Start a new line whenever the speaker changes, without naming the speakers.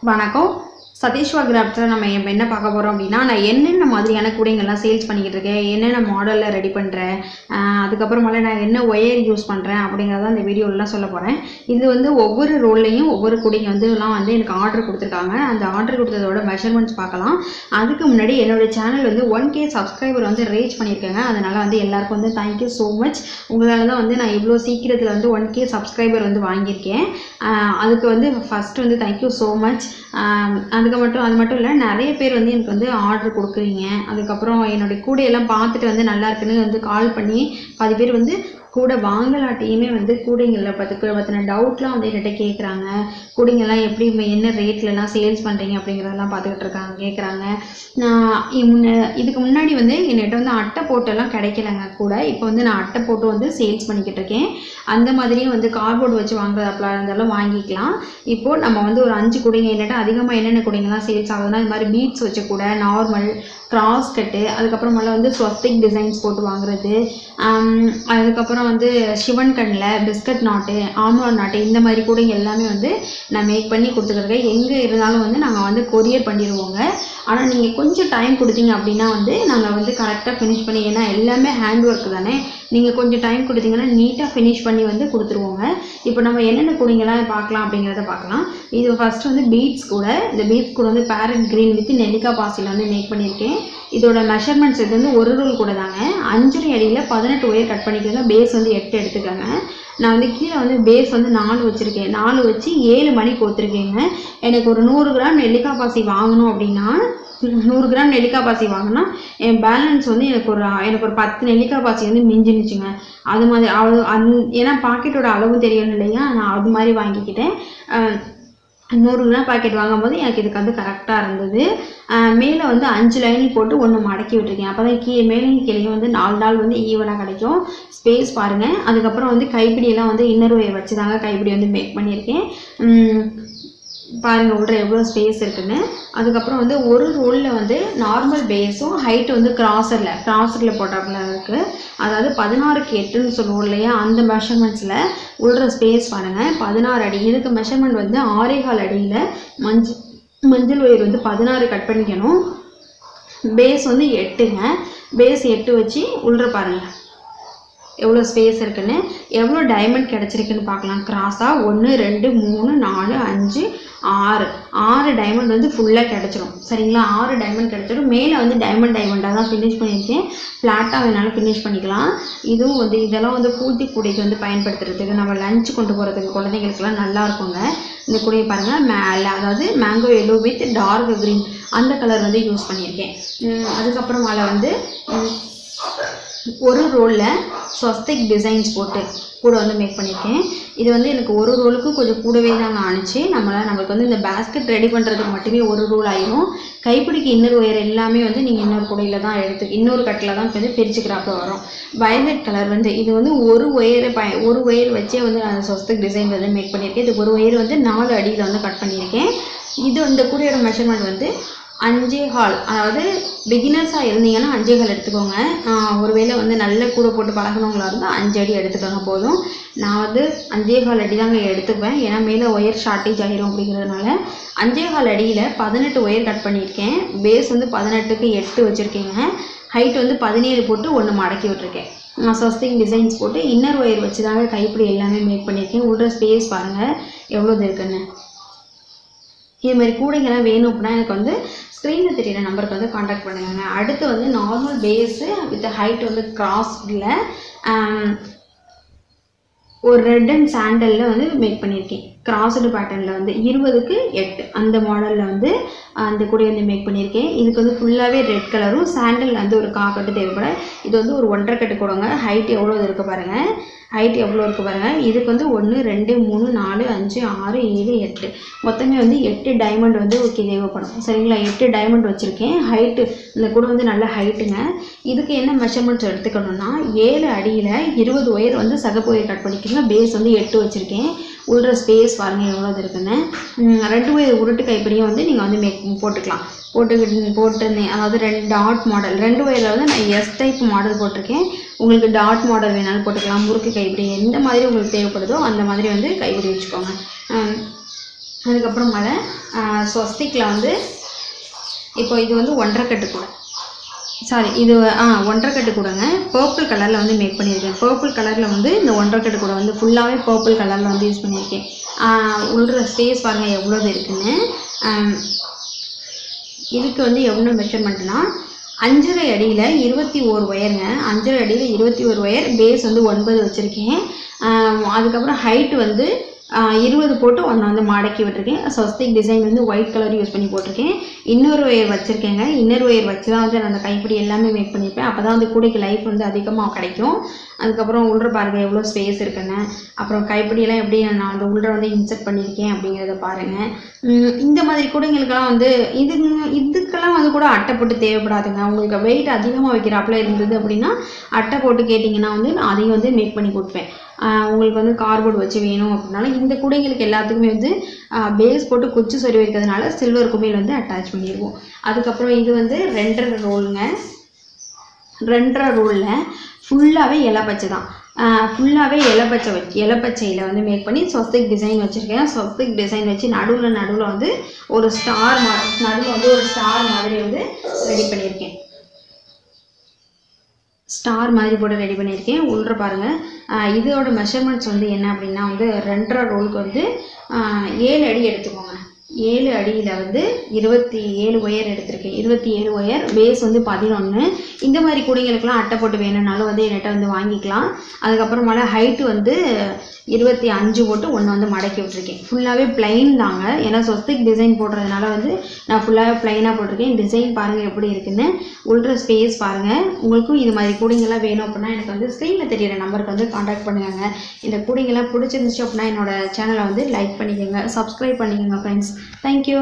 வணக்கம். சதீஷ்வா கிராஃப்ட்ஸில் நம்ம என்ன பார்க்க போகிறோம் அப்படின்னா, நான் என்னென்ன மாதிரியான கூடைங்கள்லாம் சேல்ஸ் பண்ணிக்கிட்டு இருக்கேன், என்னென்ன மாடலில் ரெடி பண்ணுறேன், அதுக்கப்புறமால நான் என்ன ஒயர் யூஸ் பண்ணுறேன் அப்படிங்கிறத இந்த வீடியோலாம் சொல்ல போகிறேன். இது வந்து ஒவ்வொரு ரோல்லையும் ஒவ்வொரு கூடைங்க வந்து எனக்கு ஆர்டர் கொடுத்துருக்காங்க. அந்த ஆர்டர் கொடுத்ததோட மெஷர்மெண்ட்ஸ் பார்க்கலாம். அதுக்கு முன்னாடி என்னுடைய சேனல் வந்து 1K சப்ஸ்கிரைபர் வந்து ரீச் பண்ணியிருக்கேங்க. அதனால் வந்து எல்லாருக்கும் வந்து தேங்க்யூ ஸோ மச். உங்களால் தான் வந்து நான் இவ்வளோ சீக்கிரத்தில் வந்து 1K சப்ஸ்கிரைபர் வந்து வாங்கியிருக்கேன். அதுக்கு வந்து ஃபஸ்ட்டு வந்து தேங்க்யூ ஸோ மச். அது மட்டும் இல்லை, நிறைய பேர் வந்து எனக்கு வந்து ஆர்டர் கொடுக்குறீங்க. அதுக்கப்புறம் என்னுடைய கூடையெல்லாம் பார்த்துட்டு வந்து நல்லா இருக்குன்னு வந்து கால் பண்ணி பாதி பேர் வந்து கூட வாங்கலாட்டியுமே வந்து கூடைங்களில் பற்றின டவுட்லாம் வந்து என்கிட்ட கேட்குறாங்க. கூடைங்கள்லாம் எப்படி என்ன ரேட்லலாம் சேல்ஸ் பண்ணுறீங்க அப்படிங்கிறதெல்லாம் பார்த்துக்கிட்டு கேட்குறாங்க. இதுக்கு முன்னாடி வந்து என்கிட்ட வந்து அட்டை போட்டெல்லாம் கிடைக்கலங்க கூட. இப்போ வந்து நான் அட்டை போட்டு வந்து சேல்ஸ் பண்ணிக்கிட்டு இருக்கேன். அந்த மாதிரியும் வந்து கார்ட்போர்டு வச்சு வாங்குறதாப்பா இருந்தாலும் வாங்கிக்கலாம். இப்போது நம்ம வந்து ஒரு 5 கூடைங்க என்கிட்ட அதிகமாக என்னென்ன கூடைங்கள்லாம் சேல்ஸ் ஆகுதுன்னா, இது மாதிரி பீட்ஸ் வச்ச கூட, நார்மல், கிராஸ் கட்டு, அதுக்கப்புறமேல வந்து ஸ்வஸ்திக் டிசைன்ஸ் போட்டு வாங்குறது, அதுக்கப்புறம் வந்து சிவன் கண்ணில் பிஸ்கட் நாட்டு, ஆம்லா நாட்டு, இந்த மாதிரி கூடைங்க எல்லாமே வந்து நான் மேக் பண்ணி கொடுத்துருக்கேன். எங்கே இருந்தாலும் வந்து நாங்கள் வந்து கொரியர் பண்ணிடுவோங்க. ஆனால் நீங்கள் கொஞ்சம் டைம் கொடுத்தீங்க அப்படின்னா வந்து நாங்கள் வந்து கரெக்டாக ஃபினிஷ் பண்ணி, ஏன்னா எல்லாமே ஹேண்ட் ஒர்க் தானே, நீங்கள் கொஞ்சம் டைம் கொடுத்தீங்கன்னா நீட்டாக ஃபினிஷ் பண்ணி வந்து கொடுத்துருவோங்க. இப்போ நம்ம என்னென்ன கூடைங்கெல்லாம் பார்க்கலாம் அப்படிங்கிறத பார்க்கலாம். இது ஃபஸ்ட்டு வந்து பீட்ஸ் கூட. இந்த பீட்ஸ் கூட வந்து பேரட் க்ரீன் வித் நெல்லிக்காய் பாசியில் வந்து மேக் பண்ணியிருக்கேன். இதோட மெஷர்மெண்ட்ஸ் இது வந்து ஒரு ரோல் கூட தாங்க. 5 அடியில் 18 ஒயர் கட் பண்ணிக்கோங்க. பேஸ் வந்து 8 எடுத்துக்கோங்க. நான் வந்து கீழே வந்து பேஸ் வந்து 4 வச்சுருக்கேன். 4 வச்சு 7 மணி கோத்துருக்கேங்க. எனக்கு ஒரு 100 கிராம் நெல்லிக்காய் பாசி வாங்கணும் அப்படின்னா, 100 கிராம் நெல்லிக்காய் பாசி வாங்கினா என் பேலன்ஸ் வந்து எனக்கு ஒரு 10 நெல்லிக்காய் பாசி வந்து மிஞ்சினுச்சுங்க. அது மாதிரி ஏன்னா பாக்கெட்டோட அளவும் தெரியணும் இல்லையா, நான் அது மாதிரி வாங்கிக்கிட்டேன். 100 கிராம் பாக்கெட் வாங்கும்போது எனக்கு இதுக்கு வந்து கரெக்டாக இருந்தது. மேலே வந்து 5 லைனிங் போட்டு 1 மடக்கி விட்டுருக்கேன். அப்போ தான் மேலேயும் கீழே வந்து 4 நாள் வந்து ஈவனாக கிடைக்கும். ஸ்பேஸ் பாருங்கள். அதுக்கப்புறம் வந்து கைப்பிடியெல்லாம் வந்து இன்னர் ஒயர் வச்சு தாங்க கைப்பிடி வந்து மேக் பண்ணியிருக்கேன். பாருங்கள் உள்ள எவ்வளோ ஸ்பேஸ் இருக்குன்னு. அதுக்கப்புறம் வந்து ஒரு ரோலில் வந்து நார்மல் பேஸும் ஹைட்டு வந்து கிராசரில் போட்டாப்புல இருக்குது. அதாவது 16க்கு 8ன்னு சொல்லுவோம் இல்லையா, அந்த மெஷர்மெண்ட்ஸில் உள்ள ஸ்பேஸ் பாருங்கள். 16 அடி. இதுக்கு மெஷர்மெண்ட் வந்து 6.25 அடியில் மஞ்சள் ஒயர் வந்து 16 கட் பண்ணிக்கணும். பேஸ் வந்து 8ங்க. பேஸ் 8 வச்சு உள்ள பாருங்கள் எவ்வளோ ஸ்பேஸ் இருக்குன்னு, எவ்வளோ டைமண்ட் கிடச்சிருக்குன்னு பார்க்கலாம். கிராஸாக 1 2 3 4 5 6 டைமண்ட் வந்து ஃபுல்லாக கிடச்சிரும். சரிங்களா, 6 டைமண்ட் கிடச்சிரும். மேலே வந்து டைமண்டாக தான் ஃபினிஷ் பண்ணியிருக்கேன். ஃப்ளாட்டாக வேணாலும் ஃபினிஷ் பண்ணிக்கலாம். இதுவும் வந்து இதெல்லாம் வந்து பூர்த்தி கூடைக்கு வந்து பயன்படுத்துறதுக்கு, நம்ம லஞ்ச் கொண்டு போகிறதுக்கு குழந்தைங்களுக்குலாம் நல்லா இருக்குங்க. இந்த கூடையை பாருங்கள், அதாவது mango yellow with dark green அந்த கலர் வந்து யூஸ் பண்ணியிருக்கேன். அதுக்கப்புறமால வந்து ஒரு ரோலில் ஸ்வஸ்திக் டிசைன்ஸ் போட்டு கூட வந்து மேக் பண்ணியிருக்கேன். இது வந்து எனக்கு ஒரு ரோலுக்கு கொஞ்சம் கூடவே தாங்க ஆணுச்சு. நம்மளுக்கு வந்து இந்த பேஸ்கெட் ரெடி பண்ணுறதுக்கு மட்டுமே ஒரு ரோல் ஆயிரும். கைப்பிடிக்கு இன்னொரு ஒயர் எல்லாமே வந்து நீங்கள் இன்னொரு கூடையில் தான் இன்னொரு கட்டில் தான் வந்து பிரிச்சுக்கிறாப்புல வரும். வயலட் கலர் வந்து இது வந்து ஒரு ஒயர் வச்சே வந்து நான் ஸ்வஸ்திக் டிசைன் வந்து மேக் பண்ணியிருக்கேன். இது ஒரு ஒயர் வந்து 4 அடியில் வந்து கட் பண்ணியிருக்கேன். இந்த கூடையோட மெஷர்மெண்ட் வந்து 5.25. அதாவது பிகினர்ஸாக இருந்தீங்கன்னா 5.25 எடுத்துக்கோங்க. ஒருவேளை வந்து நல்ல கூட போட்டு பழகினவங்களா இருந்தால் 5 அடி எடுத்துக்கோங்க போதும். நான் வந்து 5.25 அடி தாங்க எடுத்துப்பேன். ஏன்னா மேலே ஒயர் ஷார்ட்டேஜ் ஆகிரும் அப்படிங்கிறதுனால 5.25 அடியில் 18 ஒயர் கட் பண்ணியிருக்கேன். பேஸ் வந்து 18க்கு 8 வச்சுருக்கேங்க. ஹைட் வந்து 17 போட்டு 1 மடக்கி விட்டுருக்கேன். நான் ஸ்வஸ்திக் டிசைன்ஸ் போட்டு இன்னர் ஒயர் வச்சு தாங்க கைப்பிடி எல்லாமே மேக் பண்ணியிருக்கேன். உள்ள ஸ்பேஸ் பாருங்கள் எவ்வளோ இருக்குன்னு. இது மாதிரி கூடைங்கெல்லாம் வேணும் அப்படின்னா எனக்கு வந்து ஸ்க்ரீனில் தெரியிற நம்பருக்கு வந்து காண்டாக்ட் பண்ணுங்க. அடுத்து வந்து நார்மல் பேஸு வித் ஹைட் வந்து கிராஸ்டில் ஒரு ரெட் அண்ட் சாண்டலில் வந்து மேக் பண்ணியிருக்கேன். கிராஸ்டு பேட்டர்னில் வந்து 20க்கு 8 அந்த மாடலில் வந்து அந்த கூடை வந்து மேக் பண்ணியிருக்கேன். இதுக்கு வந்து ஃபுல்லாகவே ரெட் கலரும் சாண்டல் வந்து ஒரு காக்கட்டு தேவைப்பட. இது வந்து ஒரு 1.5 கட்டு கூடங்க. ஹைட் எவ்வளோ இருக்குது பாருங்கள். இதுக்கு வந்து 1 2 3 4 5 6 7 8 மொத்தமே வந்து 8 டைமண்ட் வந்து ஓகே தேவைப்படும். சரிங்களா, 8 டைமண்ட் வச்சுருக்கேன். ஹைட்டு இந்த கூட வந்து நல்ல ஹைட்டுங்க. இதுக்கு என்ன மெஷர்மெண்ட்ஸ் எடுத்துக்கணும்னா, 7 அடியில் 20 ஒயர் வந்து சகப்பு ஒயர் கட் பண்ணிக்கோங்க. பேஸ் வந்து 8 வச்சுருக்கேன். உள்ள ஸ்பேஸ் பாருங்கள் எவ்வளோ இருக்குன்னு. 2 ஒயர் உருட்டு கைப்பிடியும் வந்து நீங்கள் வந்து போட்டுக்கலாம். போட்டுருந்தேன். அதாவது 2 டாட் மாடல் 2 ஒயரில் வந்து நான் எஸ் டைப் மாடல் போட்டிருக்கேன். உங்களுக்கு டாட் மாடல் வேணாலும் போட்டுக்கலாம். முறுக்கு கைப்பிடி எந்த மாதிரி உங்களுக்கு தேவைப்படுதோ அந்த மாதிரி வந்து கைப்பிடி வச்சுக்கோங்க. அதுக்கப்புறம் ஸ்வஸ்திக்கில் வந்து இப்போ இது வந்து 1.5 கட்டு கூட, சாரி இது 1.5 கட்டு கூடங்க. பர்பிள் கலரில் வந்து மேக் பண்ணியிருக்கேன். பர்பிள் கலரில் வந்து இந்த 1.5 கட்டு கூட வந்து ஃபுல்லாகவே பர்பிள் கலரில் வந்து யூஸ் பண்ணியிருக்கேன். உள்ள ஸ்பேஸ் பாருங்கள் எவ்வளோது இருக்குன்னு. இதுக்கு வந்து எவ்வளோ மெஷர்மெண்ட்னா 5.5 அடியில் 21 ஒயருங்க. 5.5 அடியில் 21 ஒயர். பேஸ் வந்து 9 வச்சுருக்கேன். அதுக்கப்புறம் ஹைட்டு வந்து 20 போட்டு ஒன்று வந்து மடக்கி விட்டுருக்கேன். ஸ்வஸ்திக் டிசைன் வந்து ஒயிட் கலர் யூஸ் பண்ணி போட்டிருக்கேன். இன்னொரு ஒயர் வச்சுருக்கேங்க. இன்னொரு ஒயர் வச்சு தான் வந்து நான் அந்த கைப்பிடி எல்லாமே மேக் பண்ணியிருப்பேன். அப்போ தான் வந்து கூடைக்கு லைஃப் வந்து அதிகமாக கிடைக்கும். அதுக்கப்புறம் உள்ள பாருங்கள் எவ்வளோ ஸ்பேஸ் இருக்குன்னு. அப்புறம் கைப்பிடியெல்லாம் எப்படி நான் வந்து உள்ள வந்து இன்செர்ட் பண்ணியிருக்கேன் அப்படிங்கிறத பாருங்கள். இந்த மாதிரி கூடைங்களுக்கெல்லாம் வந்து இதுக்கெல்லாம் வந்து கூட அட்டை போட்டு தேவைப்படாதுங்க. உங்களுக்கு வெயிட் அதிகமாக வைக்கிறாப்புல இருந்தது அப்படின்னா அட்டை போட்டு கேட்டிங்கன்னா வந்து நான் அதையும் வந்து மேக் பண்ணி கொடுப்பேன். உங்களுக்கு வந்து கார்போர்டு வச்சு வேணும் அப்படின்னால இந்த கூடைங்களுக்கு எல்லாத்துக்குமே வந்து பேஸ் போட்டு குச்சி சொறி வைக்கிறதுனால சில்வர் குமிழ் வந்து அட்டாச் பண்ணிடுவோம். அதுக்கப்புறம் இது வந்து 2.5 ரோலுங்க. 2.5 ரோலில் ஃபுல்லாகவே இலைப்பச்சை தான். ஃபுல்லாகவே இலைப்பச்சையில் வந்து மேக் பண்ணி ஸ்வஸ்திக் டிசைன் வச்சுருக்கேன். ஸ்வஸ்திக் டிசைன் வச்சு நடுவில் வந்து ஒரு ஸ்டார் மாதிரி வந்து ரெடி பண்ணியிருக்கேன். ஸ்டார் மாதிரி போட்டு ரெடி பண்ணியிருக்கேன். உள்ள பாருங்கள் இதோட மெஷர்மெண்ட்ஸ் வந்து என்ன அப்படின்னா வந்து 2.5 ரோலுக்கு வந்து 7 அடி எடுத்துக்கோங்க. 7 அடியில் வந்து 27 ஒயர் எடுத்திருக்கேன். 27 ஒயர். பேஸ் வந்து 11. இந்த மாதிரி கூடைங்களுக்கெல்லாம் அட்டை போட்டு வேணும்னாலும் வந்து என்கிட்ட வந்து வாங்கிக்கலாம். அதுக்கப்புறமால ஹைட்டு வந்து 25 போட்டு ஒன்று வந்து மடக்கி விட்டுருக்கேன். ஃபுல்லாகவே பிளைன் தாங்க. ஏன்னா ஸ்வஸ்திக் டிசைன் போடுறதுனால வந்து நான் ஃபுல்லாகவே பிளைனாக போட்டிருக்கேன். டிசைன் பாருங்கள் எப்படி இருக்குன்னு. உள்ள ஸ்பேஸ் பாருங்கள். உங்களுக்கும் இது மாதிரி கூடைங்கள்லாம் வேணும் அப்படின்னா எனக்கு வந்து ஸ்க்ரீனில் தெரியிற நம்பருக்கு வந்து காண்டாக்ட் பண்ணுங்க. இந்த கூடைங்கள்லாம் பிடிச்சிருந்துச்சு அப்படின்னா என்னோட சேனலை வந்து லைக் பண்ணிக்கோங்க, சப்ஸ்கிரைப் பண்ணிக்கோங்க ஃப்ரெண்ட்ஸ். தேங்க்யூ.